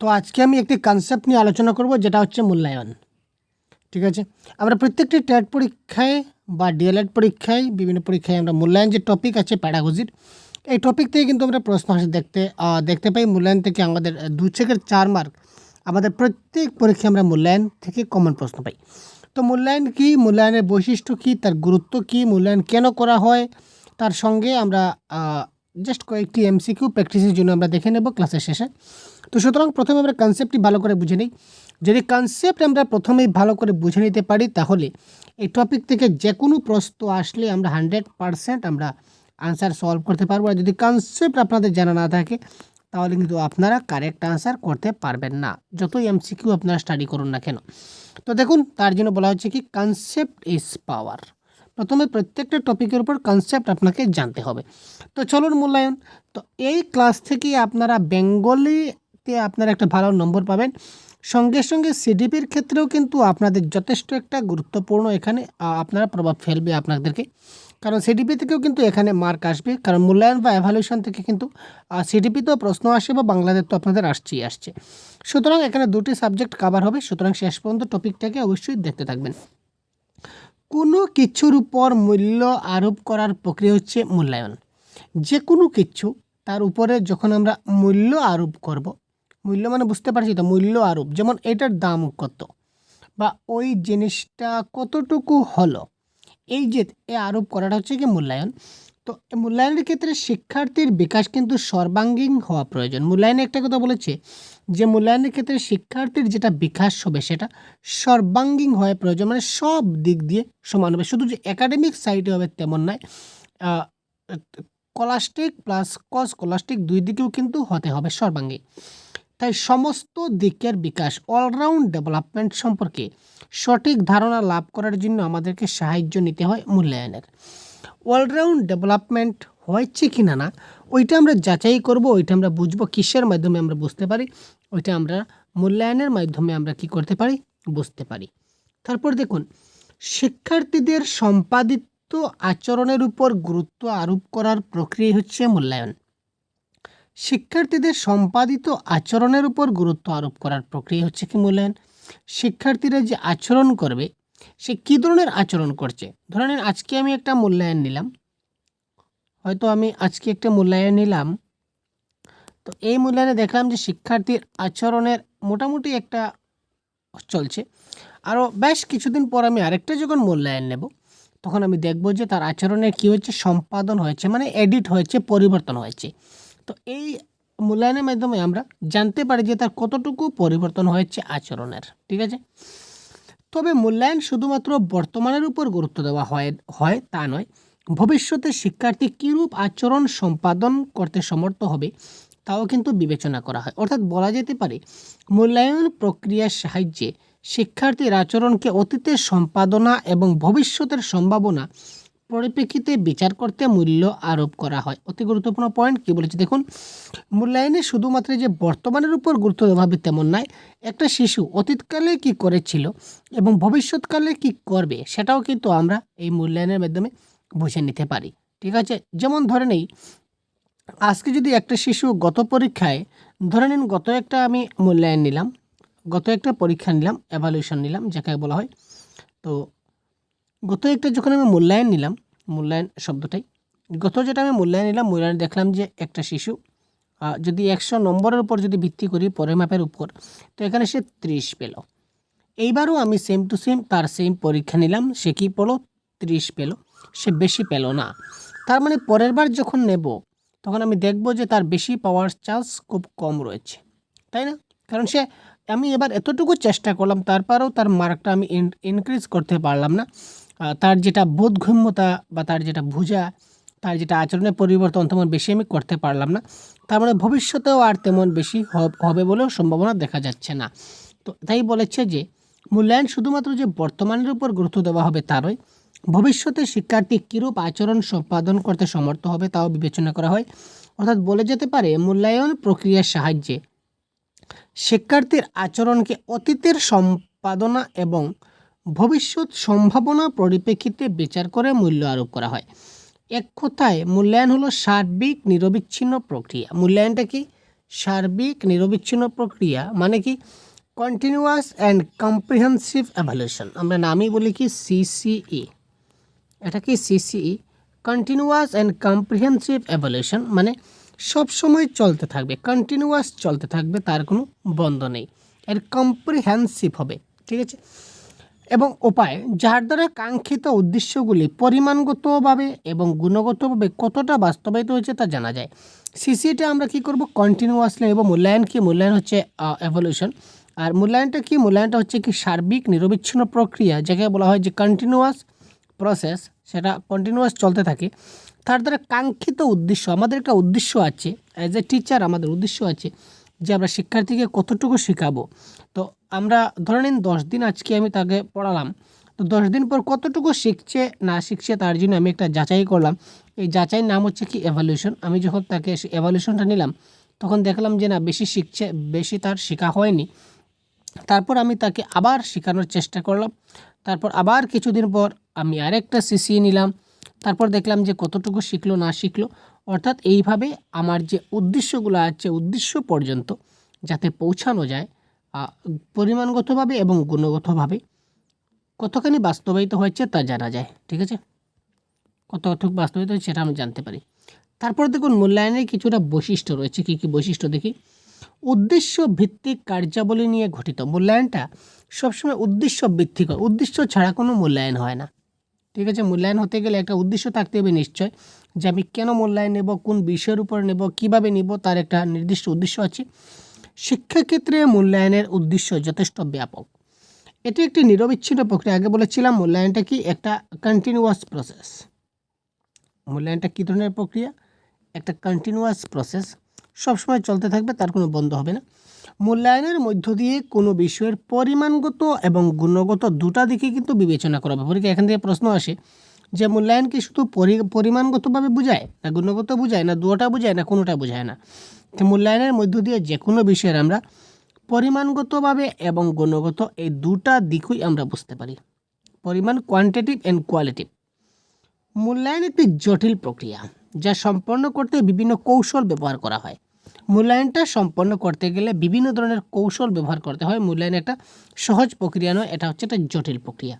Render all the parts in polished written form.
তো আজকে আমি একটি কনসেপ্ট নিয়ে আলোচনা করব, যেটা হচ্ছে মূল্যায়ন। ঠিক আছে, আমরা প্রত্যেকটি টেট পরীক্ষায় বা ডিএলএড পরীক্ষায়, বিভিন্ন পরীক্ষায় আমরা মূল্যায়ন যে টপিক আছে প্যাডাগজির, এই টপিক থেকে কিন্তু আমরা প্রশ্ন আসে দেখতে পাই। মূল্যায়ন থেকে আমাদের 2 থেকে 4 মার্ক আমাদের প্রত্যেক পরীক্ষায় আমরা মূল্যায়ন থেকে কমন প্রশ্ন পাই। তো মূল্যায়ন কী, মূল্যায়নের বৈশিষ্ট্য কী, তার গুরুত্ব কী, মূল্যায়ন কেন করা হয়, তার সঙ্গে আমরা জাস্ট কয়েকটি এমসিকিউ প্র্যাকটিসের জন্য আমরা দেখে নেব ক্লাসের শেষে। তো সুতরাং প্রথমে আমরা কনসেপ্টটি ভালো করে বুঝে নিই। যদি কনসেপ্ট আমরা প্রথমেই ভালো করে বুঝে নিতে পারি, তাহলে এই টপিক থেকে যে কোনো প্রশ্ন আসলে আমরা 100% আমরা আনসার সলভ করতে পারবো। আর যদি কনসেপ্ট আপনাদের জানা না থাকে, তাহলে কিন্তু আপনারা কারেক্ট আনসার করতে পারবেন না, যতই এমসিকিউ আপনারা স্টাডি করুন না কেন। তো দেখুন, তার জন্য বলা হচ্ছে কি, কনসেপ্ট ইজ পাওয়ার। প্রথমে প্রত্যেকটা টপিকের উপর কনসেপ্ট আপনাকে জানতে হবে। তো চলুন মূল্যায়ন। তো এই ক্লাস থেকে আপনারা বেঙ্গলিতে আপনারা একটা ভালো নম্বর পাবেন, সঙ্গে সঙ্গে সিডিপির ক্ষেত্রেও কিন্তু আপনাদের যথেষ্ট একটা গুরুত্বপূর্ণ এখানে আপনারা প্রভাব ফেলবে আপনাদেরকে, কারণ সিডিপি থেকেও কিন্তু এখানে মার্ক আসবে, কারণ মূল্যায়ন বা এভালুয়েশন থেকে কিন্তু সিডিপিতেও প্রশ্ন আসে বা বাংলাদেশ তো আপনাদের আসছে। সুতরাং এখানে দুটি সাবজেক্ট কভার হবে, সুতরাং শেষ পর্যন্ত টপিকটাকে অবশ্যই দেখতে থাকবেন। কোনো কিছুর উপর মূল্য আরোপ করার প্রক্রিয়া হচ্ছে মূল্যায়ন। যে কোনো কিছু তার উপরে যখন আমরা মূল্য আরোপ করব, মূল্য মানে বুঝতে পারছি তো, মূল্য আরোপ, যেমন এটার দাম কত বা ওই জিনিসটা কতটুকু হলো, এই যে আরোপ করাটা হচ্ছে কি মূল্যায়ন। তো মূল্যায়নের ক্ষেত্রে শিক্ষার্থীর বিকাশ কিন্তু সর্বাঙ্গীন হওয়া প্রয়োজন। মূল্যায়নে একটা কথা বলেছে যে মূল্যায়নের ক্ষেত্রে শিক্ষার্থীর যেটা বিকাশ হবে সেটা সর্বাঙ্গীন হওয়া প্রয়োজন, মানে সব দিক দিয়ে সমান হবে। শুধু যে একাডেমিক সাইডে হবে তেমন নয়, স্কলাস্টিক প্লাস স্কলাস্টিক দুই দিকেও কিন্তু হতে হবে সর্বাঙ্গীন। তাই সমস্ত দিকের বিকাশ, অলরাউন্ড ডেভেলপমেন্ট সম্পর্কে সঠিক ধারণা লাভ করার জন্য আমাদেরকে সাহায্য নিতে হয় মূল্যায়নের। অলরাউন্ড ডেভেলপমেন্ট হয়েছে কি না ওইটা আমরা যাচাই করব, ওইটা আমরা বুঝবো কিসের মাধ্যমে আমরা বুঝতে পারি, ওইটা আমরা মূল্যায়নের মাধ্যমে আমরা কি করতে পারি, বুঝতে পারি। তারপর দেখুন, শিক্ষার্থীদের সম্পাদিত আচরণের উপর গুরুত্ব আরোপ করার প্রক্রিয়া হচ্ছে মূল্যায়ন। শিক্ষার্থীদের সম্পাদিত আচরণের উপর গুরুত্ব আরোপ করার প্রক্রিয়া হচ্ছে কি মূল্যায়ন। শিক্ষার্থীরা যে আচরণ করবে, সে কী ধরনের আচরণ করছে। ধরে নিন আজকে আমি একটা মূল্যায়ন নিলাম, হয়তো আমি আজকে একটা মূল্যায়ন নিলাম, তো এই মূল্যায়নে দেখলাম যে শিক্ষার্থীর আচরণের মোটামুটি একটা চলছে। আরও বেশ কিছুদিন পর আমি আরেকটা যখন মূল্যায়ন নেব, তখন আমি দেখব যে তার আচরণের কী হচ্ছে, সম্পাদন হয়েছে, মানে এডিট হয়েছে, পরিবর্তন হয়েছে। তো এই মূল্যায়নের মাধ্যমে আমরা জানতে পারি যে তার কতটুকু পরিবর্তন হয়েছে আচরণের। ঠিক আছে, তবে মূল্যায়ন শুধুমাত্র বর্তমানের উপর গুরুত্ব দেওয়া হয় তা নয়, ভবিষ্যতে শিক্ষার্থী কীরূপ আচরণ সম্পাদন করতে সমর্থ হবে তাও কিন্তু বিবেচনা করা হয়। অর্থাৎ বলা যেতে পারে মূল্যায়ন প্রক্রিয়ার সাহায্যে শিক্ষার্থীর আচরণকে অতীতের সম্পাদনা এবং ভবিষ্যতের সম্ভাবনা পরিপ্রেক্ষিতে বিচার করতে মূল্য আরোপ করা হয়। অতি গুরুত্বপূর্ণ পয়েন্ট কি বলেছে দেখুন, মূল্যায়নে শুধুমাত্র যে বর্তমানের উপর গুরুত্ব দেওয়া হবে তেমন নয়, একটা শিশু অতীতকালে কি করেছিল এবং ভবিষ্যৎকালে কি করবে সেটাও কিন্তু আমরা এই মূল্যায়নের মাধ্যমে বুঝে নিতে পারি। ঠিক আছে, যেমন ধরে নেই আজকে যদি একটা শিশু গত পরীক্ষায়, ধরে নিন গত একটা আমি মূল্যায়ন নিলাম, গত একটা পরীক্ষা নিলাম, এভালুয়েশন নিলাম যাকে বলা হয়। তো গত একটা যখন আমি মূল্যায়ন নিলাম, মূল্যায়ন শব্দটাই গত যেটা আমি মূল্যায়ন নিলাম, মূল্যায়ন দেখলাম যে একটা শিশু যদি 100 নম্বরের উপর যদি ভিত্তি করি পরের মাপের উপর, তো এখানে সে 30 পেল। এইবারও আমি সেম টু সেম তার সেম পরীক্ষা নিলাম, সে কী পেল, 30 পেল, সে বেশি পেল না। তার মানে পরের বার যখন নেব তখন আমি দেখব যে তার বেশি পাওয়ার চান্স খুব কম রয়েছে, তাই না? কারণ আমি এবার এতটুকু চেষ্টা করলাম, তারপরেও তার মার্কটা আমি ইনক্রিজ করতে পারলাম না। তার যেটা বোধগম্যতা বা তার যেটা বোঝা, তার যেটা আচরণের পরিবর্তন তেমন বেশি আমি করতে পারলাম না। তার মানে ভবিষ্যতেও আর তেমন বেশি হবে বলেও সম্ভাবনা দেখা যাচ্ছে না। তো তাই বলেছে যে মূল্যায়ন শুধুমাত্র যে বর্তমানের উপর গুরুত্ব দেওয়া হবে তা নয়, ভবিষ্যতে শিক্ষার্থী কীরূপ আচরণ সম্পাদন করতে সমর্থ হবে তাও বিবেচনা করা হয়। অর্থাৎ বলে যেতে পারে মূল্যায়ন প্রক্রিয়ার সাহায্যে শিক্ষার্থীর আচরণকে অতীতের সম্পাদনা এবং ভবিষ্যৎ সম্ভাবনা পরিপ্রেক্ষিতে বিচার করে মূল্য আরোপ করা হয়। এক কথায় মূল্যায়ন হলো সার্বিক নিরবিচ্ছিন্ন প্রক্রিয়া। মূল্যায়নটা কি, সার্বিক নিরবিচ্ছিন্ন প্রক্রিয়া মানে কি কন্টিনিউয়াস অ্যান্ড কম্প্রিহেন্সিভ এভালুয়েশন, আমরা নামই বলি কি সিসিই। এটা কি CCE, continuous and comprehensive evaluation মানে সব সময় চলতে থাকবে, কন্টিনিউয়াস চলতে থাকবে, তার কোনো বন্ধ নেই। এর কম্প্রিহেন্সিভ হবে, ঠিক আছে, এবং উপায় যার দ্বারা কাঙ্ক্ষিত উদ্দেশ্যগুলি পরিমাণগতভাবে এবং গুণগতভাবে কতটা বাস্তবায়িত হয়েছে তা জানা যায়। সিসিটা আমরা কি করব, কন্টিনিউয়াসলি নেব। মূল্যায়ন কি, মূল্যায়ন হচ্ছে এভলিউশন। আর মূল্যায়নটা কি, মূল্যায়নটা হচ্ছে কি সার্বিক নিরবিচ্ছিন্ন প্রক্রিয়া, যাকে বলা হয় যে কন্টিনিউয়াস প্রসেস, সেটা কন্টিনিউয়াস চলতে থাকে। তার দ্বারা কাঙ্ক্ষিত উদ্দেশ্য, আমাদের একটা উদ্দেশ্য আছে অ্যাজ এ টিচার, আমাদের উদ্দেশ্য আছে যে আমরা শিক্ষার্থীকে কতটুকু শেখাবো। তো আমরা ধরে নিন 10 দিন আজকে আমি তাকে পড়ালাম, তো 10 দিন পর কতটুকু শিখছে না শিখছে তার জন্য আমি একটা যাচাই করলাম। এই যাচাইয়ের নাম হচ্ছে কি এভালুয়েশন। আমি যখন তাকে এভালুয়েশনটা নিলাম তখন দেখলাম যে না বেশি শিখছে, বেশি তার শেখা হয়নি। তারপর আমি তাকে আবার শেখানোর চেষ্টা করলাম। তারপর আবার কিছুদিন পর আমি আরেকটা সিসিয়ে নিলাম, তারপর দেখলাম যে কতটুকু শিখলো না শিখলো। অর্থাৎ এইভাবে আমার যে উদ্দেশ্যগুলো আছে উদ্দেশ্য পর্যন্ত যাতে পৌঁছানো যায় পরিমাণগতভাবে এবং গুণগতভাবে কতখানি বাস্তবায়িত হয়েছে তা জানা যায়, ঠিক আছে, কতটুকু বাস্তবায়িত হয়েছে সেটা আমি জানতে পারি। তারপর দেখুন মূল্যায়নের কিছুটা বৈশিষ্ট্য রয়েছে। কী কী বৈশিষ্ট্য দেখি। উদ্দেশ্য ভিত্তিক কার্যাবলী নিয়ে গঠিত। মূল্যায়নটা সবসময় উদ্দেশ্য ভিত্তিক হয়, উদ্দেশ্য ছাড়া কোনো মূল্যায়ন হয় না, ঠিক আছে। মূল্যায়ন হতে গেলে একটা উদ্দেশ্য থাকতে হবে নিশ্চয়, যে আমি কেন মূল্যায়ন নেব, কোন বিষয়ের উপর নেব, কিভাবে নেব, তার একটা নির্দিষ্ট উদ্দেশ্য আছে। শিক্ষাক্ষেত্রে মূল্যায়নের উদ্দেশ্য যথেষ্ট ব্যাপক। এটি একটি নিরবিচ্ছিন্ন প্রক্রিয়া। আগে বলেছিলাম মূল্যায়নটা কি একটা কন্টিনিউয়াস প্রসেস। মূল্যায়নটা কী ধরনের প্রক্রিয়া, একটা কন্টিনিউয়াস প্রসেস, সবসময় চলতে থাকবে, তার কোনো বন্ধ হবে না। মূল্যায়নের মধ্য দিয়ে কোনো বিষয়ের পরিমাণগত এবং গুণগত দুটা দিকে কিন্তু বিবেচনা করা হবে। পরীক্ষা এখান থেকে প্রশ্ন আসে যে মূল্যায়ন কি শুধু পরিমাণগতভাবে বোঝায় না গুণগত বোঝায় না দুটোটা বোঝায় না কোনোটা বোঝায় না। তো মূল্যায়নের মধ্য দিয়ে যে কোনো বিষয়ের আমরা পরিমাণগতভাবে এবং গুণগত এই দুটা দিকই আমরা বুঝতে পারি। পরিমাণ, কোয়ান্টিটিভ অ্যান্ড কোয়ালিটিভ। মূল্যায়ন একটি জটিল প্রক্রিয়া যা সম্পন্ন করতে বিভিন্ন কৌশল ব্যবহার করা হয়। মূল্যায়নটা সম্পন্ন করতে গেলে বিভিন্ন ধরনের কৌশল ব্যবহার করতে হয়। মূল্যায়ন একটা সহজ প্রক্রিয়া নয়, এটা হচ্ছে একটা জটিল প্রক্রিয়া।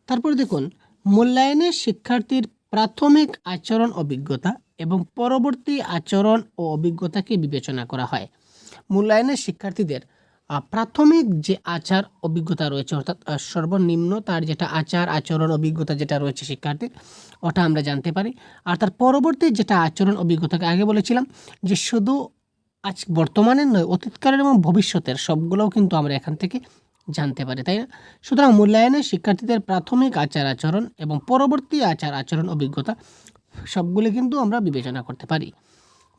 তারপর দেখুন মূল্যায়নে শিক্ষার্থীর প্রাথমিক আচরণ অভিজ্ঞতা এবং পরবর্তী আচরণ ও অভিজ্ঞতাকে বিবেচনা করা হয়। মূল্যায়নে শিক্ষার্থীদের প্রাথমিক যে আচার অভিজ্ঞতা রয়েছে, অর্থাৎ সর্বনিম্ন তার যেটা আচার আচরণ অভিজ্ঞতা যেটা রয়েছে শিক্ষার্থীর, ওটা আমরা জানতে পারি। আর তার পরবর্তী যেটা আচরণ অভিজ্ঞতাকে আগে বলেছিলাম যে শুধু আজ বর্তমানের নয়, অতীতকালের এবং ভবিষ্যতের সবগুলোও কিন্তু আমরা এখান থেকে জানতে পারি, তাই না? সুতরাং মূল্যায়নে শিক্ষার্থীদের প্রাথমিক আচার আচরণ এবং পরবর্তী আচার আচরণ অভিজ্ঞতা সবগুলি কিন্তু আমরা বিবেচনা করতে পারি।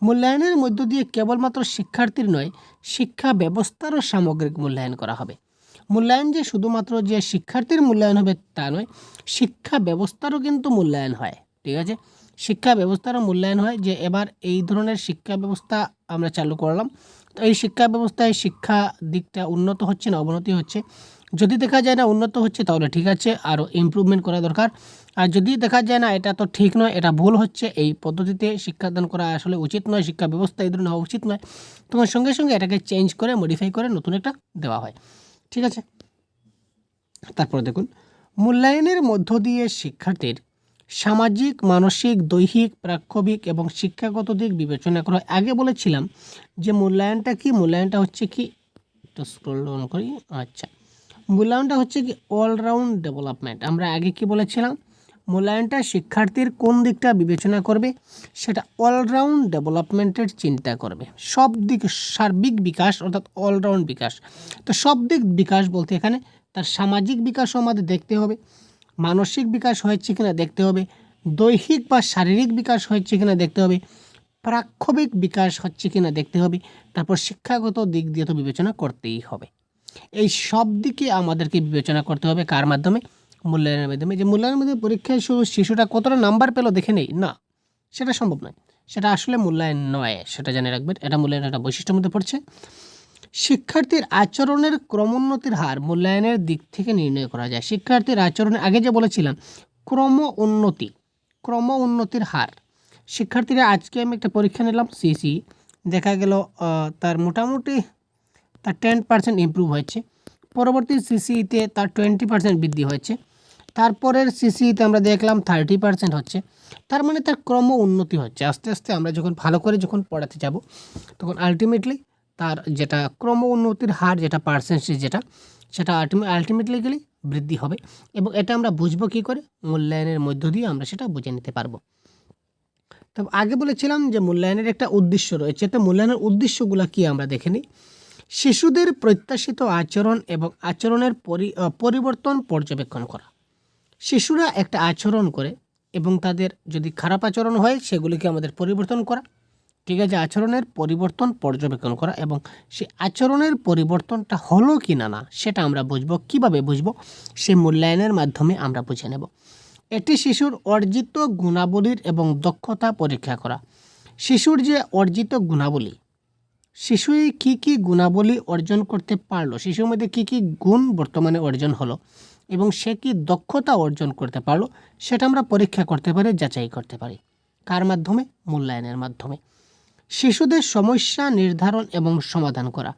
মূল্যায়নের মধ্য দিয়ে কেবলমাত্র শিক্ষার্থীর নয়, শিক্ষা ব্যবস্থারও সামগ্রিক মূল্যায়ন করা হবে। মূল্যায়ন যে শুধুমাত্র যে শিক্ষার্থীর মূল্যায়ন হবে তা নয়, শিক্ষা ব্যবস্থারও কিন্তু মূল্যায়ন হয়, ঠিক আছে। শিক্ষা ব্যবস্থারও মূল্যায়ন হয়, যে এবার এই ধরনের শিক্ষা ব্যবস্থা আমরা চালু করলাম, তো এই শিক্ষা ব্যবস্থায় শিক্ষা দিকটা উন্নত হচ্ছে না অবনতি হচ্ছে। যদি দেখা যায় না উন্নত হচ্ছে তাহলে ঠিক আছে, আরও ইমপ্রুভমেন্ট করা দরকার। আর যদি দেখা যায় না এটা তো ঠিক নয়, এটা ভুল হচ্ছে, এই পদ্ধতিতে শিক্ষাদান করা আসলে উচিত নয়, শিক্ষা ব্যবস্থা এই ধরনের হওয়া উচিত নয়, তখন সঙ্গে সঙ্গে এটাকে চেঞ্জ করে মডিফাই করে নতুন একটা দেওয়া হয়, ঠিক আছে। তারপর দেখুন মূল্যায়নের মধ্য দিয়ে শিক্ষার্থীর সামাজিক, মানসিক, দৈহিক, প্রাক্ষবিক এবং শিক্ষাগত দিক বিবেচনা করা হয়। আগে বলেছিলাম যে মূল্যায়নটা কি, মূল্যায়নটা হচ্ছে কি, একটু স্ক্রল ডাউন করি, আচ্ছা, মূল্যায়নটা হচ্ছে কি অলরাউন্ড ডেভেলপমেন্ট। আমরা আগে কি বলেছিলাম, মূল্যায়নটা শিক্ষার্থীর কোন দিকটা বিবেচনা করবে, সেটা অলরাউন্ড ডেভেলপমেন্টের চিন্তা করবে, সব দিক সার্বিক বিকাশ অর্থাৎ অলরাউন্ড বিকাশ। তো সব দিক বিকাশ বলতে এখানে তার সামাজিক বিকাশও আমাদের দেখতে হবে, মানসিক বিকাশ হয়েছে কিনা দেখতে হবে, দৈহিক বা শারীরিক বিকাশ হয়েছে কিনা দেখতে হবে, প্রাক্ষবিক বিকাশ হচ্ছে কিনা দেখতে হবে, তারপর শিক্ষাগত দিক দিয়ে তো বিবেচনা করতেই হবে। এই সব দিকে আমাদেরকে বিবেচনা করতে হবে কার মাধ্যমে, মূল্যায়নের মাধ্যমে। যে মূল্যায়নের মধ্যে পরীক্ষায় শিশুটা কতটা নাম্বার পেলো দেখে নেই, না, সেটা সম্ভব নয়, সেটা আসলে মূল্যায়ন নয়, সেটা জেনে রাখবেন, এটা মূল্যায়নের একটা বৈশিষ্ট্যের মধ্যে পড়ছে। শিক্ষার্থীর আচরণের ক্রমোন্নতির হার মূল্যায়নের দিক থেকে নির্ণয় করা যায়। শিক্ষার্থীর আচরণে আগে যে বলেছিলাম ক্রম উন্নতি, ক্রম উন্নতির হার। শিক্ষার্থীরা আজকে আমি একটা পরীক্ষা নিলাম সিসি, দেখা গেল তার মোটামুটি তার 10% ইমপ্রুভ হয়েছে, পরবর্তী সিসিতে তার 20% বৃদ্ধি হয়েছে, তারপরের সিসিতে আমরা দেখলাম 30% হচ্ছে। তার মানে তার ক্রম উন্নতি হচ্ছে। আস্তে আস্তে আমরা যখন ভালো করে যখন পড়াতে যাব তখন আলটিমেটলি তার যেটা ক্রম উন্নতির হার, যেটা পার্সেন্টেজ, সেটা আলটিমেটলি গেলে বৃদ্ধি হবে। এবং এটা আমরা বুঝবো কী করে? মূল্যায়নের মধ্য দিয়ে আমরা সেটা বুঝে নিতে পারবো। তো আগে বলেছিলাম যে মূল্যায়নের একটা উদ্দেশ্য রয়েছে। তো মূল্যায়নের উদ্দেশ্যগুলো কি আমরা দেখে নিই। শিশুদের প্রত্যাশিত আচরণ এবং আচরণের পরিবর্তন পর্যবেক্ষণ করা। শিশুরা একটা আচরণ করে এবং তাদের যদি খারাপ আচরণ হয় সেগুলিকে আমাদের পরিবর্তন করা, ঠিক আছে, আচরণের পরিবর্তন পর্যবেক্ষণ করা, এবং সেই আচরণের পরিবর্তনটা হলো কি না সেটা আমরা বুঝবো। কিভাবে বুঝবো? সেই মূল্যায়নের মাধ্যমে আমরা বুঝে নেব। এটি শিশুর অর্জিত গুণাবলীর এবং দক্ষতা পরীক্ষা করা। শিশুর যে অর্জিত গুণাবলী, শিশু কী কী গুণাবলী অর্জন করতে পারলো, শিশুর মধ্যে কী কী গুণ বর্তমানে অর্জন হলো এবং সে কী দক্ষতা অর্জন করতে পারলো, সেটা আমরা পরীক্ষা করতে পারি, যাচাই করতে পারি। কার মাধ্যমে? মূল্যায়নের মাধ্যমে। শিশুদের সমস্যা নির্ধারণ এবং সমাধান করা।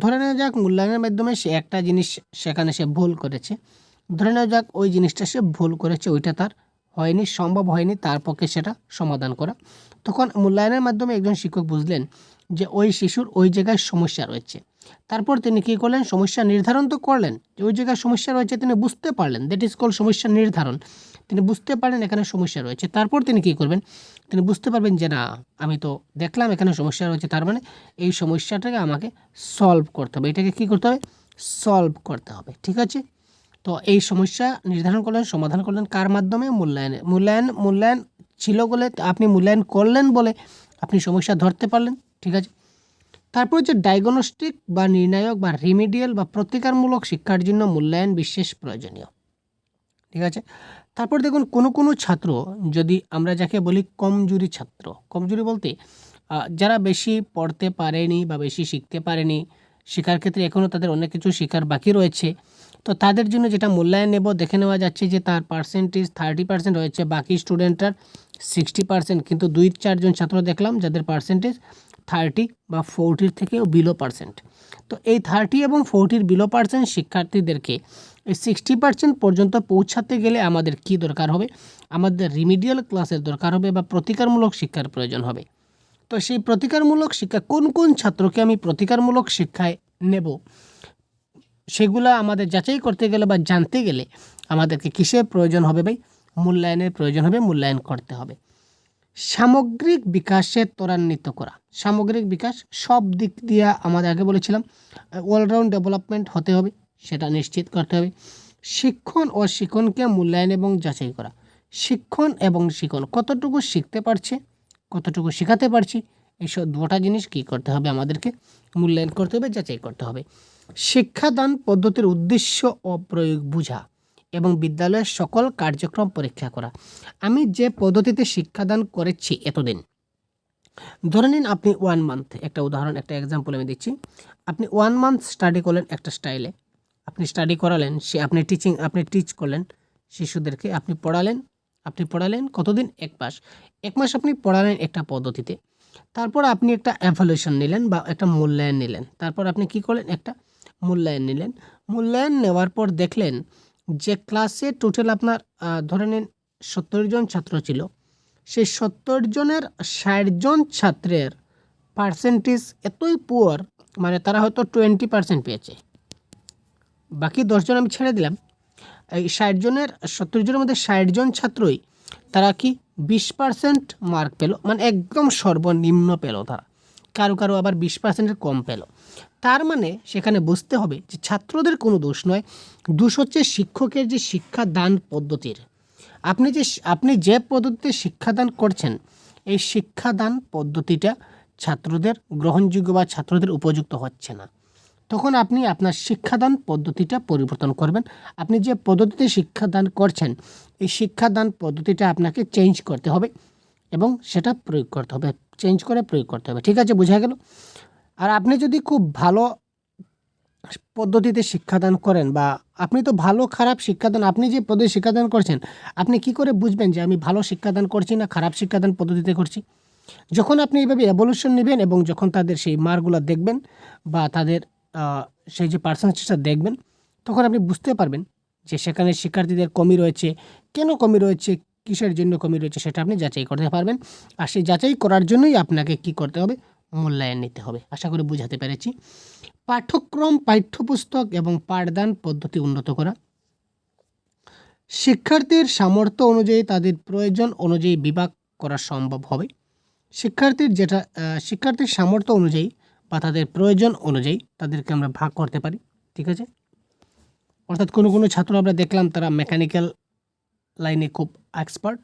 ধরে নেওয়া যাক মূল্যায়নের মাধ্যমে সে একটা জিনিস সেখানে সে ভুল করেছে, ধরে নেওয়া যাক ওই জিনিসটা সে ভুল করেছে, ওইটা তার হয়নি, সম্ভব হয়নি তার পক্ষে সেটা সমাধান করা। তখন মূল্যায়নের মাধ্যমে একজন শিক্ষক বুঝলেন যে ওই শিশুর ওই জায়গায় সমস্যা রয়েছে। তারপর তিনি কী করলেন? সমস্যা নির্ধারণ তো করলেন, যে ওই জায়গায় সমস্যা রয়েছে তিনি বুঝতে পারলেন, দ্যাট ইজ কল্ড সমস্যা নির্ধারণ। তিনি বুঝতে পারলেন এখানে সমস্যা রয়েছে। তারপর তিনি কী করবেন? তিনি বুঝতে পারবেন যে না, আমি তো দেখলাম এখানে সমস্যা রয়েছে, তার মানে এই সমস্যাটাকে আমাকে সলভ করতে হবে, এটাকে কী করতে হবে? সলভ করতে হবে, ঠিক আছে। তো এই সমস্যা নির্ধারণ করলেন, সমাধান করলেন, কার মাধ্যমে? মূল্যায়নে। মূল্যায়ন ছিল বলে, আপনি মূল্যায়ন করলেন বলে আপনি সমস্যা ধরতে পারলেন, ঠিক আছে। তারপর যে ডায়াগনস্টিক বা নির্ণায়ক বা রিমিডিয়াল বা প্রতিকারমূলক শিক্ষার জন্য মূল্যায়ন বিশেষ প্রয়োজনীয়, ঠিক আছে। তারপর দেখুন কোনো ছাত্র, যদি আমরা যাকে বলি কমজোরি ছাত্র, কমজোরি বলতে যারা বেশি পড়তে পারেনি বা বেশি শিখতে পারেনি, শেখার ক্ষেত্রে এখনও তাদের অনেক কিছু শেখার বাকি রয়েছে, তো তাদের জন্য যেটা মূল্যায়ন নেব, দেখে নেওয়া যাচ্ছে যে তার পার্সেন্টেজ 30% রয়েছে, বাকি স্টুডেন্টটার 60%, কিন্তু 2-4 জন ছাত্র দেখলাম যাদের পার্সেন্টেজ 30 বা 40 থেকেও বিলো পার্সেন্ট। তো এই 30 এবং 40 বিলো পার্সেন্ট শিক্ষার্থীদেরকে এই 60% পর্যন্ত পৌঁছাতে গেলে আমাদের কি দরকার হবে? আমাদের রিমিডিয়াল ক্লাসের দরকার হবে বা প্রতিকারমূলক শিক্ষার প্রয়োজন হবে। তো সেই প্রতিকারমূলক শিক্ষা কোন কোন ছাত্রকে আমি প্রতিকারমূলক শিক্ষায় নেব, সেগুলো আমাদের যাচাই করতে গেলে বা জানতে গেলে আমাদেরকে কিসের প্রয়োজন হবে? ভাই, মূল্যায়নের প্রয়োজন হবে, মূল্যায়ন করতে হবে। সামগ্রিক বিকাশে ত্বরান্বিত করা। সামগ্রিক বিকাশ সব দিক দিয়ে আমাদের আগে বলেছিলাম অলরাউন্ড ডেভেলপমেন্ট হতে হবে, সেটা নিশ্চিত করতে হবে। শিক্ষণ ও শিক্ষণকে মূল্যায়ন এবং যাচাই করা। শিক্ষণ এবং শিক্ষণ কতটুকু শিখতে পারছে, কতটুকু শেখাতে পারছি, এইসব দুটা জিনিস কী করতে হবে? আমাদেরকে মূল্যায়ন করতে হবে, যাচাই করতে হবে। শিক্ষাদান পদ্ধতির উদ্দেশ্য ও প্রয়োগ বোঝা এবং বিদ্যালয়ের সকল কার্যক্রম পরীক্ষা করা। আমি যে পদ্ধতিতে শিক্ষাদান করেছি এতদিন, ধরে নিন আপনি 1 মান্থ, একটা উদাহরণ, একটা এক্সাম্পল আমি দিচ্ছি। আপনি 1 মান্থ স্টাডি করলেন একটা স্টাইলে, আপনি স্টাডি করালেন, আপনি টিচ করলেন শিশুদেরকে, আপনি পড়ালেন কতদিন? 1 মাস। 1 মাস আপনি পড়ালেন একটা পদ্ধতিতে, তারপর আপনি একটা এভালুয়েশন নিলেন বা একটা মূল্যায়ন নিলেন, তারপর আপনি কি করলেন? একটা মূল্যায়ন নিলেন। মূল্যায়ন নেওয়ার পর দেখলেন যে ক্লাসে টোটাল আপনার ধরে নিন 70 জন ছাত্র ছিল, সেই 70 জনের 60 জন ছাত্রের পার্সেন্টেজ এতই পুয়ার, মানে তারা হয়তো 20% পেয়েছে, বাকি 10 জন আমি ছেড়ে দিলাম। এই 60 জনের 70 জনের মধ্যে 60 জন ছাত্রই তারা কি 20% মার্ক পেল, মানে একদম সর্বনিম্ন পেল তারা, কারো আবার 20%-এর কম পেল। তার মানে সেখানে বুঝতে হবে যে ছাত্রদের কোনো দোষ নয়, দোষ হচ্ছে শিক্ষকের যে শিক্ষাদান পদ্ধতির। আপনি যে পদ্ধতিতে শিক্ষাদান করছেন, এই শিক্ষাদান পদ্ধতিটা ছাত্রদের গ্রহণযোগ্য বা ছাত্রদের উপযুক্ত হচ্ছে না, তখন আপনি আপনার শিক্ষাদান পদ্ধতিটা পরিবর্তন করবেন। আপনি যে পদ্ধতিতে শিক্ষাদান করছেন, এই শিক্ষাদান পদ্ধতিটা আপনাকে চেঞ্জ করতে হবে এবং সেটা প্রয়োগ করতে হবে, চেঞ্জ করে প্রয়োগ করতে হবে, ঠিক আছে, বোঝা গেল। আর আপনি যদি খুব ভালো পদ্ধতিতে শিক্ষাদান করেন, বা আপনি তো ভালো খারাপ শিক্ষাদান, আপনি যে পদ্ধতি শিক্ষাদান করছেন, আপনি কি করে বুঝবেন যে আমি ভালো শিক্ষাদান করছি না খারাপ শিক্ষাদান পদ্ধতিতে করছি? যখন আপনি এইভাবে এভলিউশন নেবেন এবং যখন তাদের সেই মার্কগুলো দেখবেন বা তাদের সেই যে পার্সেন্টেজটা দেখবেন, তখন আপনি বুঝতে পারবেন যে সেখানে শিক্ষার্থীদের কমি রয়েছে, কেন কমি রয়েছে, কিসের জন্য কমি রয়েছে, সেটা আপনি যাচাই করতে পারবেন। আর সেই যাচাই করার জন্যই আপনাকে কি করতে হবে? মূল্যায়ন নিতে হবে। আশা করি বুঝাতে পেরেছি। পাঠ্যক্রম, পাঠ্যপুস্তক এবং পাঠদান পদ্ধতি উন্নত করা, শিক্ষার্থীর সামর্থ্য অনুযায়ী তাদের প্রয়োজন অনুযায়ী বিভাগ করা সম্ভব হবে। শিক্ষার্থীর সামর্থ্য অনুযায়ী বা তাদের প্রয়োজন অনুযায়ী তাদেরকে আমরা ভাগ করতে পারি। ঠিক আছে? অর্থাৎ কোনো ছাত্র আমরা দেখলাম তারা মেকানিক্যাল লাইনে খুব এক্সপার্ট,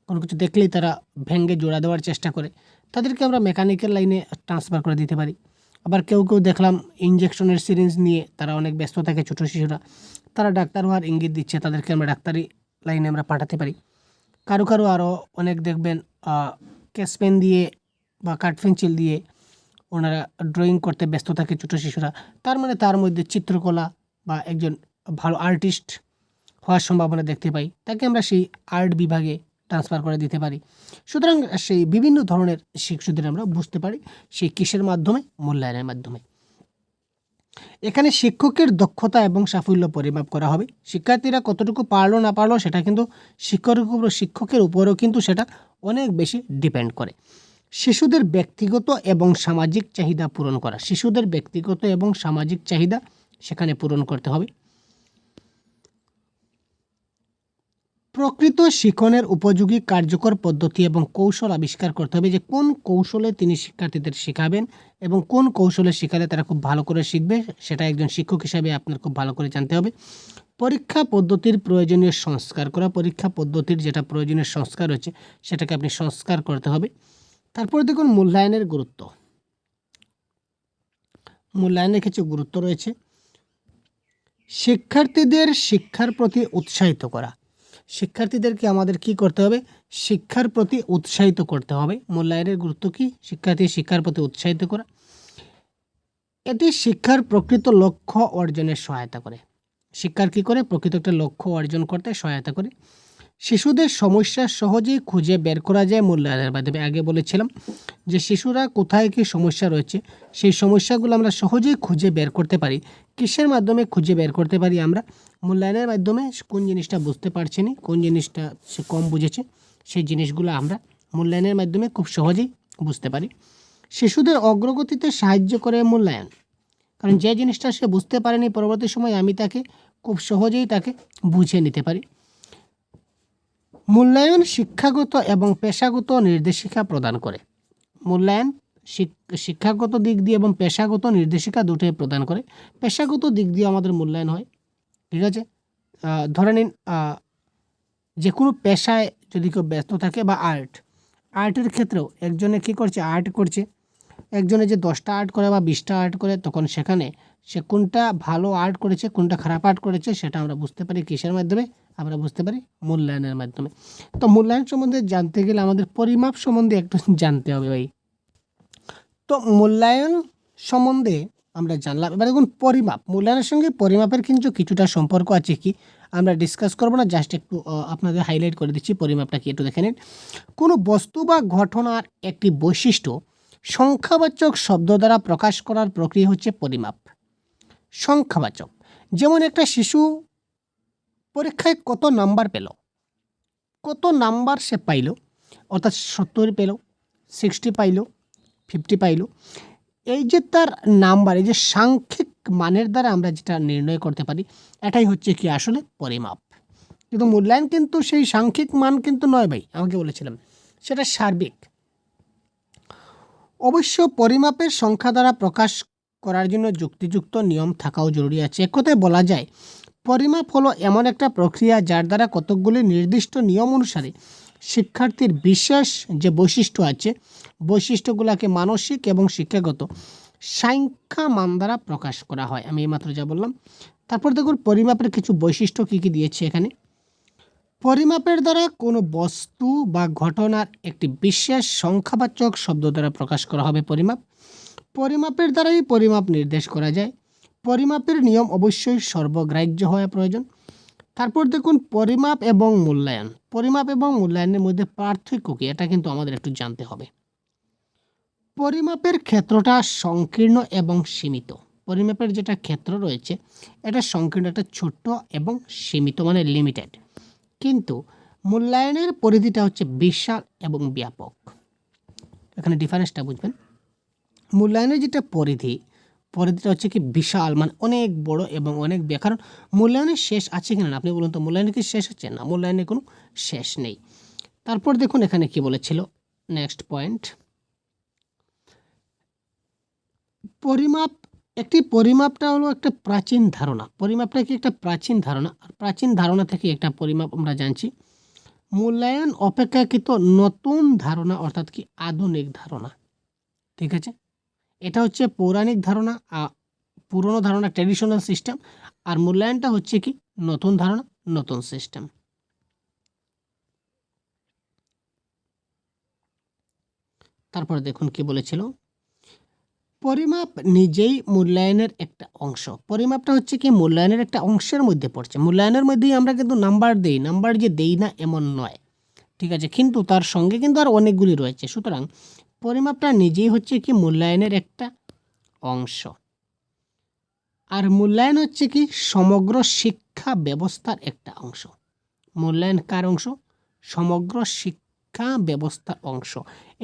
কোনো কিছু দেখলেই তারা ভেঙে জোড়া দেওয়ার চেষ্টা করে, তাদেরকে আমরা মেকানিক্যাল লাইনে ট্রান্সফার করে দিতে পারি। আবার কেউ দেখলাম ইঞ্জেকশনের সিরিঞ্জ নিয়ে তারা অনেক ব্যস্ত থাকে, ছোটো শিশুরা, তারা ডাক্তার হওয়ার ইঙ্গিত দিচ্ছে, তাদেরকে আমরা ডাক্তারি লাইনে আমরা পাঠাতে পারি। কারো আরও অনেক দেখবেন ক্যাশ পেন দিয়ে বা কাঠ পেন্সিল দিয়ে ওনারা ড্রয়িং করতে ব্যস্ত থাকে ছোটো শিশুরা, তার মধ্যে চিত্রকলা বা একজন ভালো আর্টিস্ট হওয়ার সম্ভাবনা দেখতে পাই, তাকে আমরা সেই আর্ট বিভাগে ট্রান্সফার করে দিতে পারি। সুতরাং সেই বিভিন্ন ধরনের শিশুদের আমরা বুঝতে পারি সেই কিসের মাধ্যমে? মূল্যায়নের মাধ্যমে। এখানে শিক্ষকের দক্ষতা এবং সাফল্য পরিমাপ করা হবে। শিক্ষার্থীরা কতটুকু পারলো না পারলো সেটা কিন্তু শিক্ষকের উপরেও কিন্তু সেটা অনেক বেশি ডিপেন্ড করে। শিশুদের ব্যক্তিগত এবং সামাজিক চাহিদা পূরণ করা, শিশুদের ব্যক্তিগত এবং সামাজিক চাহিদা সেখানে পূরণ করতে হবে। প্রকৃত শিক্ষণের উপযোগী কার্যকর পদ্ধতি এবং কৌশল আবিষ্কার করতে হবে, যে কোন কৌশলে তিনি শিক্ষার্থীদের শেখাবেন এবং কোন কৌশলে শেখালে তারা খুব ভালো করে শিখবে, সেটা একজন শিক্ষক হিসাবে আপনার খুব ভালো করে জানতে হবে। পরীক্ষা পদ্ধতির প্রয়োজনীয় সংস্কার করা, পরীক্ষা পদ্ধতির যেটা প্রয়োজনীয় সংস্কার হচ্ছে সেটাকে আপনি সংস্কার করতে হবে। তারপরে দেখুন মূল্যায়নের গুরুত্ব। মূল্যায়নের কিছু গুরুত্ব রয়েছে। শিক্ষার্থীদের শিক্ষার প্রতি উৎসাহিত করা, শিক্ষার্থীদেরকে আমাদের কি করতে হবে? শিক্ষার প্রতি উৎসাহিত করতে হবে। মূল্যায়নের গুরুত্ব কি? শিক্ষার প্রতি উৎসাহিত করা। এটি শিক্ষার প্রকৃত লক্ষ্য অর্জনের সহায়তা করে। শিক্ষার কি করে? প্রকৃত একটা লক্ষ্য অর্জন করতে সহায়তা করে। শিশুদের সমস্যা সহজেই খুঁজে বের করা যায় মূল্যায়নের মাধ্যমে। আগে বলেছিলাম যে শিশুরা কোথায় কি সমস্যা রয়েছে, সেই সমস্যাগুলো আমরা সহজেই খুঁজে বের করতে পারি। কিসের মাধ্যমে খুঁজে বের করতে পারি? আমরা মূল্যায়নের মাধ্যমে। কোন জিনিসটা বুঝতে পারছি না, কোন জিনিসটা সে কম বুঝেছে, সেই জিনিসগুলো আমরা মূল্যায়নের মাধ্যমে খুব সহজেই বুঝতে পারি। শিশুদের অগ্রগতিতে সাহায্য করে মূল্যায়ন, কারণ যে জিনিসটা সে বুঝতে পারেনি পরবর্তী সময় আমি তাকে খুব সহজেই তাকে বুঝিয়ে নিতে পারি। মূল্যায়ন শিক্ষাগত এবং পেশাগত নির্দেশিকা প্রদান করে। মূল্যায়ন শিক্ষাগত দিক দিয়ে এবং পেশাগত নির্দেশিকা দুটোই প্রদান করে। পেশাগত দিক দিয়ে আমাদের মূল্যায়ন হয়। ঠিক আছে? ধরে নিন যে কোনো পেশায় যদি কেউ ব্যস্ত থাকে, বা আর্টের ক্ষেত্রেও একজনে কী করছে? আর্ট করছে। একজনে যে 10টা আর্ট করে বা 20টা আর্ট করে, তখন সেখানে সে কোনটা ভালো আর্ট করেছে, কোনটা খারাপ আর্ট করেছে, সেটা আমরা বুঝতে পারি কিসের মাধ্যমে? আমরা বুঝতে পারি মূল্যায়নের মাধ্যমে। তো মূল্যায়ন সম্বন্ধে জানতে গেলে আমাদের পরিমাপ সম্বন্ধে একটু জানতে হবে ভাই। তো মূল্যায়ন সম্বন্ধে আমরা জানলাম। এবার দেখুন পরিমাপ, মূল্যায়নের সঙ্গে পরিমাপের কিন্তু কিছুটা সম্পর্ক আছে, কি আমরা ডিসকাস করবো না, জাস্ট একটু আপনাদের হাইলাইট করে দিচ্ছি পরিমাপটা কি একটু দেখে নিন। কোনো বস্তু বা ঘটনার একটি বৈশিষ্ট্য সংখ্যাবাচক শব্দ দ্বারা প্রকাশ করার প্রক্রিয়া হচ্ছে পরিমাপ। সংখ্যাবাচক, যেমন একটা শিশু পরীক্ষায় কত নাম্বার পেল, কত নাম্বার সে পাইল, অর্থাৎ 70 পেল, 60 পাইল, 50 পাইল, এই যে তার নাম্বার, এই যে সাংখ্যিক মানের দ্বারা আমরা যেটা নির্ণয় করতে পারি, এটাই হচ্ছে কি আসলে পরিমাপ। কিন্তু মূল্যায়ন কিন্তু সেই সাংখ্যিক মান কিন্তু নয় ভাই, আমাকে বলেছিলাম সেটা সার্বিক। অবশ্য পরিমাপের সংখ্যা দ্বারা প্রকাশ করার জন্য যুক্তিযুক্ত নিয়ম থাকাও জরুরি আছে। এক কথায় বলা যায় পরিমাপ হলো এমন একটা প্রক্রিয়া যার দ্বারা কতকগুলি নির্দিষ্ট নিয়ম অনুসারে শিক্ষার্থীর বিশেষ যে বৈশিষ্ট্য আছে, বৈশিষ্ট্যগুলোকে মানসিক এবং শিক্ষাগত সংখ্যা মান দ্বারা প্রকাশ করা হয়। আমি এইমাত্র যা বললাম। তারপর দেখুন পরিমাপের কিছু বৈশিষ্ট্য কী কী দিয়েছে এখানে। পরিমাপের দ্বারা কোনো বস্তু বা ঘটনার একটি বিশেষ সংখ্যাবাচক শব্দ দ্বারা প্রকাশ করা হবে পরিমাপ। পরিমাপের দ্বারাই পরিমাপ নির্দেশ করা যায়। পরিমাপের নিয়ম অবশ্যই সর্বগ্রাহ্য হওয়া প্রয়োজন। তারপর দেখুন পরিমাপ এবং মূল্যায়ন। পরিমাপ এবং মূল্যায়নের মধ্যে পার্থক্য কী, এটা কিন্তু আমাদের একটু জানতে হবে। পরিমাপের ক্ষেত্রটা সংকীর্ণ এবং সীমিত। পরিমাপের যেটা ক্ষেত্র রয়েছে এটা সংকীর্ণ, একটা ছোট্ট এবং সীমিত, মানে লিমিটেড। কিন্তু মূল্যায়নের পরিধিটা হচ্ছে বিশাল এবং ব্যাপক। এখানে ডিফারেন্সটা বুঝবেন। মূল্যায়নের যেটা পরিধিটা হচ্ছে কি বিশাল, মানে অনেক বড় এবং অনেক ব্যাপক। কারণ মূল্যায়নের শেষ আছে কিনা আপনি বলুন তো, মূল্যায়নের কি শেষ হচ্ছে? না, মূল্যায়নের কোনো শেষ নেই। তারপর দেখুন এখানে কি বলেছিল, নেক্সট পয়েন্ট, পরিমাপ। পরিমাপটা হলো একটা প্রাচীন ধারণা। পরিমাপটা কি একটা প্রাচীন ধারণা, আর প্রাচীন ধারণা থেকে একটা পরিমাপ আমরা জানছি। মূল্যায়ন অপেক্ষাকৃত নতুন ধারণা, অর্থাৎ কি আধুনিক ধারণা। ঠিক আছে, এটা হচ্ছে পৌরাণিক ধারণা, পুরনো ধারণা, ট্র্যাডিশনাল সিস্টেম। আর মূল্যায়নটা হচ্ছে কি নতুন ধারণা, নতুন সিস্টেম। তারপরে দেখুন কি বলেছিল, পরিমাপ নিজেই মূল্যায়নের একটা অংশ। পরিমাপটা হচ্ছে কি মূল্যায়নের একটা অংশের মধ্যে পড়ছে। মূল্যায়নের মধ্যেই আমরা কিন্তু নাম্বার দেই, নাম্বার যে দেই না এমন নয়। ঠিক আছে, কিন্তু তার সঙ্গে কিন্তু আর অনেকগুলি রয়েছে। সুতরাং পরিমাপটা নিজেই হচ্ছে কি মূল্যায়নের একটা অংশ। আর মূল্যায়ন হচ্ছে কি সমগ্র শিক্ষা ব্যবস্থার একটা অংশ। মূল্যায়ন কার অংশ? সমগ্র শিক্ষা ব্যবস্থার অংশ।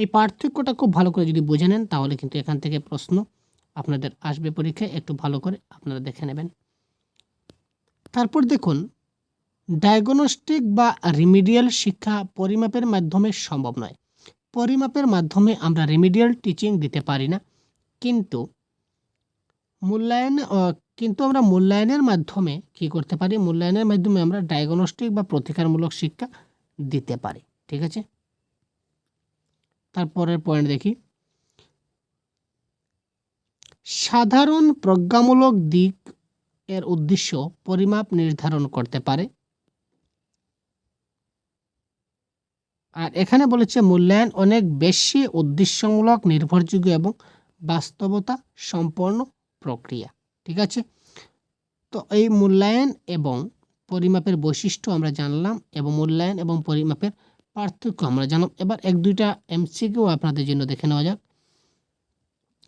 এই পার্থক্যটা খুব ভালো করে যদি বুঝে নেন তাহলে কিন্তু এখান থেকে প্রশ্ন আপনাদের আসবে পরীক্ষায়, একটু ভালো করে আপনারা দেখে নেবেন। তারপর দেখুন ডায়াগনস্টিক বা রিমিডিয়াল শিক্ষা পরিমাপের মাধ্যমে সম্ভব নয়। পরিমাপের মাধ্যমে আমরা রিমিডিয়াল টিচিং দিতে পারি না, কিন্তু আমরা মূল্যায়নের মাধ্যমে কি করতে পারি? মূল্যায়নের মাধ্যমে আমরা ডায়াগনস্টিক বা প্রতিকারমূলক শিক্ষা দিতে পারি। ঠিক আছে, তারপরের পয়েন্ট দেখি, সাধারণ প্রজ্ঞামূলক দিক এর উদ্দেশ্য পরিমাপ নির্ধারণ করতে পারে। আর এখানে বলেছে মূল্যায়ন অনেক বেশি উদ্দেশ্যমূলক, নির্ভরযোগ্য এবং বাস্তবতা সম্পন্ন প্রক্রিয়া। ঠিক আছে, তো এই মূল্যায়ন এবং পরিমাপের বৈশিষ্ট্য আমরা জানলাম, এবং মূল্যায়ন এবং পরিমাপের পার্থক্য আমরা জানলাম। এবার এক দুইটা এমসিকিউ আপনাদের জন্য দেখে নেওয়া যাক।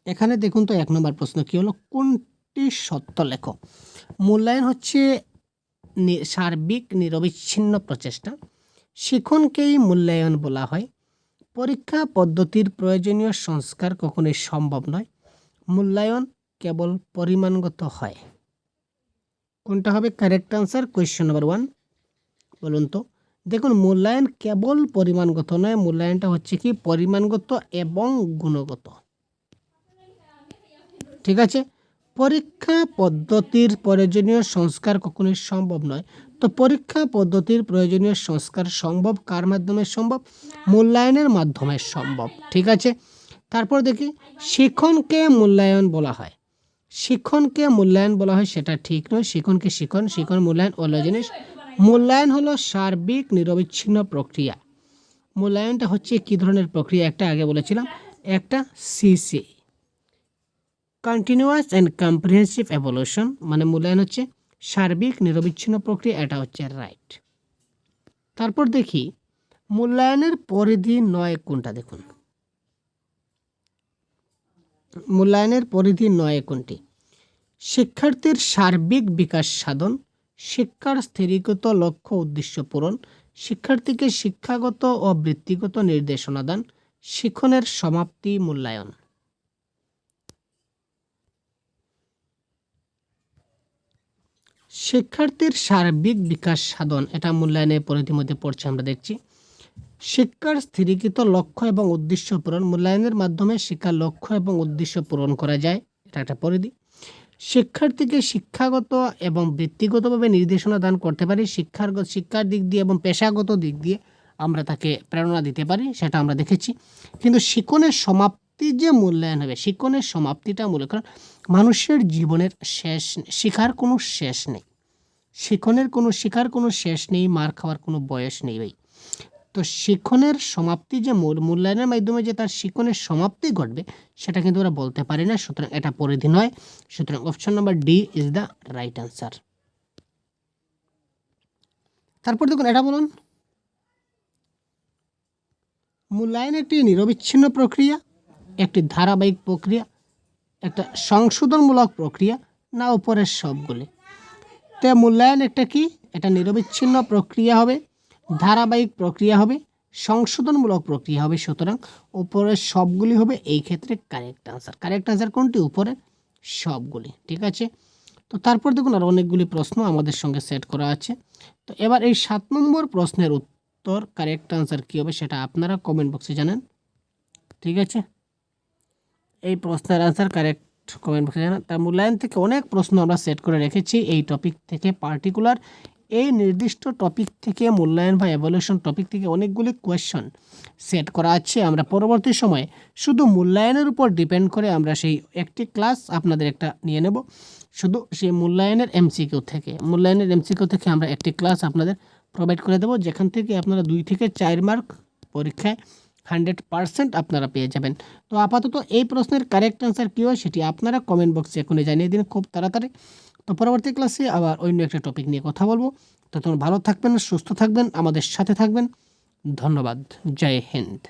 এখানে দেখুন তো 1 নম্বর প্রশ্ন কি হলো, কোনটি সত্য লেখো। মূল্যায়ন হচ্ছে সার্বিক নিরবিচ্ছিন্ন প্রচেষ্টা। শিক্ষণকেই মূল্যায়ন বলা হয়। পরীক্ষা পদ্ধতির প্রয়োজনীয় সংস্কার কখনোই সম্ভব নয়। মূল্যায়ন কেবল পরিমাণগত হয়। কোনটা হবে কারেক্ট আনসার? কোয়েশ্চেন নাম্বার 1 বলুন তো। দেখুন মূল্যায়ন কেবল পরিমাণগত নয়, মূল্যায়নটা হচ্ছে কি পরিমাণগত এবং গুণগত। ঠিক আছে, পরীক্ষা পদ্ধতির প্রয়োজনীয় সংস্কার কখনোই সম্ভব নয়। তো পরীক্ষা পদ্ধতির প্রয়োজনীয় সংস্কার সম্ভব কার মাধ্যমে সম্ভব? মূল্যায়নের মাধ্যমে সম্ভব। ঠিক আছে, তারপর দেখি শিক্ষণকে মূল্যায়ন বলা হয়। শিক্ষণকে মূল্যায়ন বলা হয় সেটা ঠিক নয়। শিক্ষণকে শিক্ষণ মূল্যায়ন অন্য জিনিস। মূল্যায়ন হলো সার্বিক নিরবিচ্ছিন্ন প্রক্রিয়া। মূল্যায়নটা হচ্ছে কি ধরনের প্রক্রিয়া? একটা আগে বলেছিলাম, একটা CC, continuous and comprehensive evolution, মানে মূল্যায়ন হচ্ছে সার্বিক নিরবিচ্ছিন্ন প্রক্রিয়া, এটা হচ্ছে রাইট। তারপর দেখি মূল্যায়নের পরিধি নয় কোনটা। দেখুন মূল্যায়নের পরিধি নয় কোনটি? শিক্ষার্থীর সার্বিক বিকাশ সাধন, শিক্ষার স্থিরীকৃত লক্ষ্য উদ্দেশ্য পূরণ, শিক্ষার্থীকে শিক্ষাগত ও বৃত্তিগত নির্দেশনা দান, শিক্ষণের সমাপ্তি মূল্যায়ন। শিক্ষার্থীর সার্বিক বিকাশ সাধন, এটা মূল্যায়নের পরিধির মধ্যে পড়ছে। আমরা দেখছি শিক্ষার স্থিরীকৃত লক্ষ্য এবং উদ্দেশ্য পূরণ। মূল্যায়নের মাধ্যমে শিক্ষার লক্ষ্য এবং উদ্দেশ্য পূরণ করা যায়, এটা একটা পরিধি। শিক্ষার্থীকে শিক্ষাগত এবং বৃত্তিগতভাবে নির্দেশনা দান করতে পারি। শিক্ষার দিক দিয়ে এবং পেশাগত দিক দিয়ে আমরা তাকে প্রেরণা দিতে পারি, সেটা আমরা দেখেছি। কিন্তু শিক্ষণের সমাপ্তি যে মূল্যায়ন হবে, শিক্ষণের সমাপ্তিটা মূল্য, কারণ মানুষের জীবনের শিখার কোনো শেষ নেই। শিখার কোনো শেষ নেই, মার খাওয়ার কোনো বয়স নেই ভাই। তো শিক্ষণের সমাপ্তি যে মূল্যায়নের মাধ্যমে যে তার শিক্ষণের সমাপ্তি ঘটবে সেটা কিন্তু ওরা বলতে পারে না, সুতরাং এটা পরিধি নয়। সুতরাং option number D is the right answer. তারপর দেখুন এটা বলুন, মূল্যায়ন একটি নিরবিচ্ছিন্ন প্রক্রিয়া, একটি ধারাবাহিক প্রক্রিয়া, একটা সংশোধনমূলক প্রক্রিয়া, না উপরের সবগুলি? তো মূল্যায়ন একটা কি, এটা নিরবিচ্ছিন্ন প্রক্রিয়া হবে, ধারাবাহিক প্রক্রিয়া হবে, সংশোধনমূলক প্রক্রিয়া হবে, সুতরাং উপরের সবগুলি হবে এই ক্ষেত্রে কারেক্ট আনসার। কারেক্ট আনসার কোনটি? উপরের সবগুলি। ঠিক আছে, তো তারপর দেখুন আর অনেকগুলি প্রশ্ন আমাদের সঙ্গে সেট করা আছে। তো এবার এই 7 নম্বর প্রশ্নের উত্তর কারেক্ট আনসার কী হবে সেটা আপনারা কমেন্ট বক্সে জানান। ঠিক আছে, এই প্রশ্নের আনসার কারেক্ট কমেন্ট বক্সে জানান। তার মূল্যায়ন থেকে অনেক প্রশ্ন আমরা সেট করে রেখেছি, এই টপিক থেকে পার্টিকুলার এই নির্দিষ্ট টপিক থেকে মূল্যায়ন বা এভালুয়েশন টপিক থেকে অনেকগুলি কোয়েশ্চন সেট করা আছে। আমরা পরবর্তী সময়ে শুধু মূল্যায়নের উপর ডিপেন্ড করে আমরা সেই একটি ক্লাস আপনাদের একটা নিয়ে নেব, শুধু সেই মূল্যায়নের এমসিকিউ থেকে আমরা একটি ক্লাস আপনাদের প্রোভাইড করে দেবো, যেখান থেকে আপনারা 2 থেকে 4 মার্ক পরীক্ষায় 100% আপনারা পেয়ে যাবেন। তো আপাতত এই প্রশ্নের কারেক্ট আনসার কী হয় সেটি আপনারা কমেন্ট বক্সে এখনই জানিয়ে দিন খুব তাড়াতাড়ি। তো পরবর্তী ক্লাসে আবার অন্য একটা টপিক নিয়ে কথা বলবো। তো তোমরা ভালো থাকবেন, সুস্থ থাকবেন, আমাদের সাথে থাকবেন। ধন্যবাদ। জয় হিন্দ।